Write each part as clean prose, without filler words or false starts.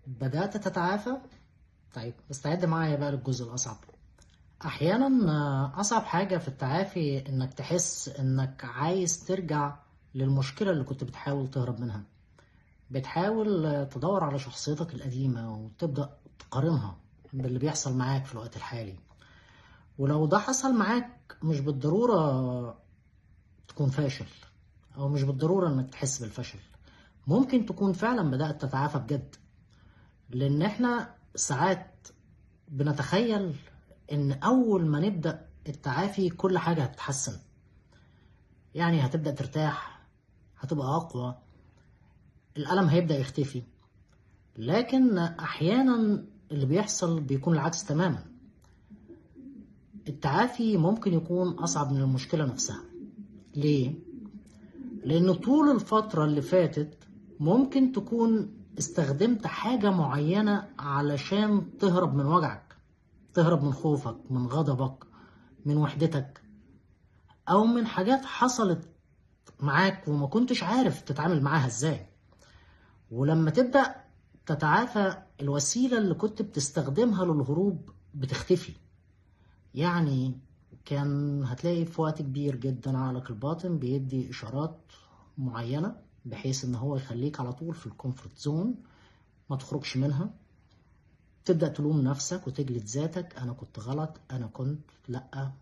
بدأت تتعافى؟ طيب استعد معايا بقى للجزء الأصعب. أحيانا أصعب حاجة في التعافي إنك تحس إنك عايز ترجع للمشكلة اللي كنت بتحاول تهرب منها. بتحاول تدور على شخصيتك القديمة وتبدأ تقارنها باللي بيحصل معاك في الوقت الحالي. ولو ده حصل معاك مش بالضرورة تكون فاشل، أو مش بالضرورة إنك تحس بالفشل. ممكن تكون فعلا بدأت تتعافى بجد، لأن إحنا ساعات بنتخيل ان اول ما نبدأ التعافي كل حاجة هتتحسن، يعني هتبدأ ترتاح، هتبقى اقوى، الألم هيبدأ يختفي. لكن احيانا اللي بيحصل بيكون العكس تماما. التعافي ممكن يكون اصعب من المشكلة نفسها. ليه؟ لان طول الفترة اللي فاتت ممكن تكون استخدمت حاجة معينة علشان تهرب من وجعك، تهرب من خوفك، من غضبك، من وحدتك، او من حاجات حصلت معاك وما كنتش عارف تتعامل معاها ازاي. ولما تبدأ تتعافى الوسيلة اللي كنت بتستخدمها للهروب بتختفي. يعني كان هتلاقي في وقت كبير جدا عقلك الباطن بيدي اشارات معينة بحيث ان هو يخليك على طول في الكومفورت زون، ما تخرجش منها. تبدأ تلوم نفسك وتجلد ذاتك، انا كنت غلط، انا كنت لا،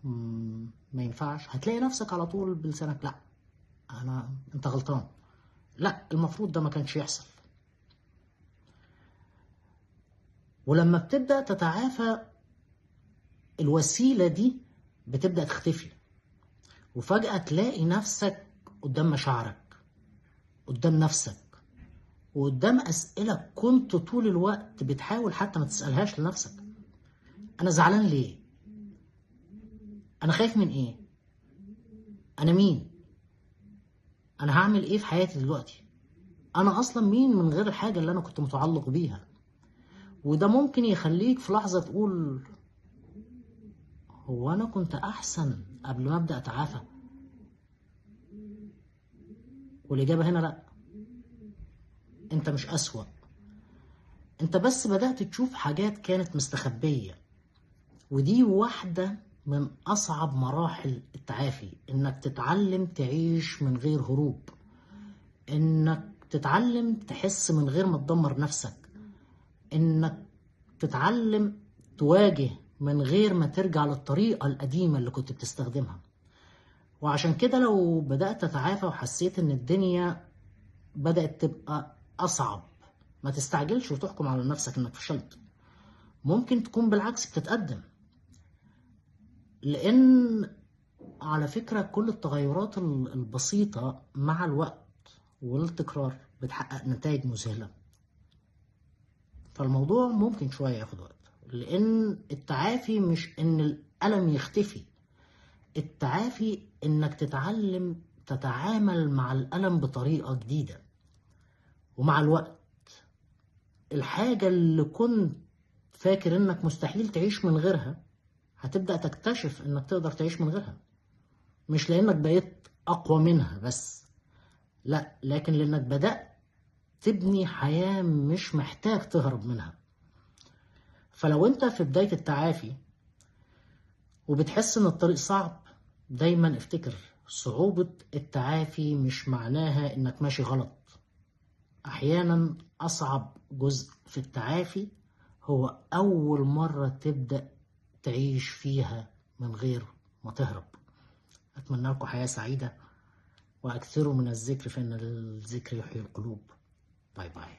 ما ينفعش. هتلاقي نفسك على طول بلسانك لا، انت غلطان، لا المفروض ده ما كانش يحصل. ولما بتبدأ تتعافى الوسيلة دي بتبدأ تختفي، وفجأة تلاقي نفسك قدام مشاعرك، قدام نفسك، وقدام أسئلة كنت طول الوقت بتحاول حتى ما تسألهاش لنفسك. أنا زعلان ليه؟ أنا خايف من إيه؟ أنا مين؟ أنا هعمل إيه في حياتي دلوقتي؟ أنا أصلا مين من غير الحاجة اللي أنا كنت متعلق بيها؟ وده ممكن يخليك في لحظة تقول هو أنا كنت أحسن قبل ما أبدأ أتعافى؟ والإجابة هنا لأ، أنت مش أسوأ، أنت بس بدأت تشوف حاجات كانت مستخبية. ودي واحدة من أصعب مراحل التعافي، إنك تتعلم تعيش من غير هروب، إنك تتعلم تحس من غير ما تدمر نفسك، إنك تتعلم تواجه من غير ما ترجع للطريقة القديمة اللي كنت بتستخدمها. وعشان كده لو بدأت تتعافى وحسيت إن الدنيا بدأت تبقى أصعب، ما تستعجلش وتحكم على نفسك إنك فشلت. ممكن تكون بالعكس بتتقدم، لأن على فكرة كل التغيرات البسيطة مع الوقت والتكرار بتحقق نتائج مذهلة. فالموضوع ممكن شوية ياخد وقت، لأن التعافي مش إن الألم يختفي، التعافي إنك تتعلم تتعامل مع الألم بطريقة جديدة. ومع الوقت الحاجة اللي كنت فاكر إنك مستحيل تعيش من غيرها هتبدأ تكتشف إنك تقدر تعيش من غيرها. مش لأنك بقيت أقوى منها بس، لا، لكن لأنك بدأت تبني حياة مش محتاج تهرب منها. فلو أنت في بداية التعافي وبتحس إن الطريق صعب، دايما افتكر صعوبة التعافي مش معناها إنك ماشي غلط. أحيانا أصعب جزء في التعافي هو أول مرة تبدأ تعيش فيها من غير ما تهرب. أتمنى لكم حياة سعيدة، وأكثروا من الذكر فإن الذكر يحيي القلوب. باي باي.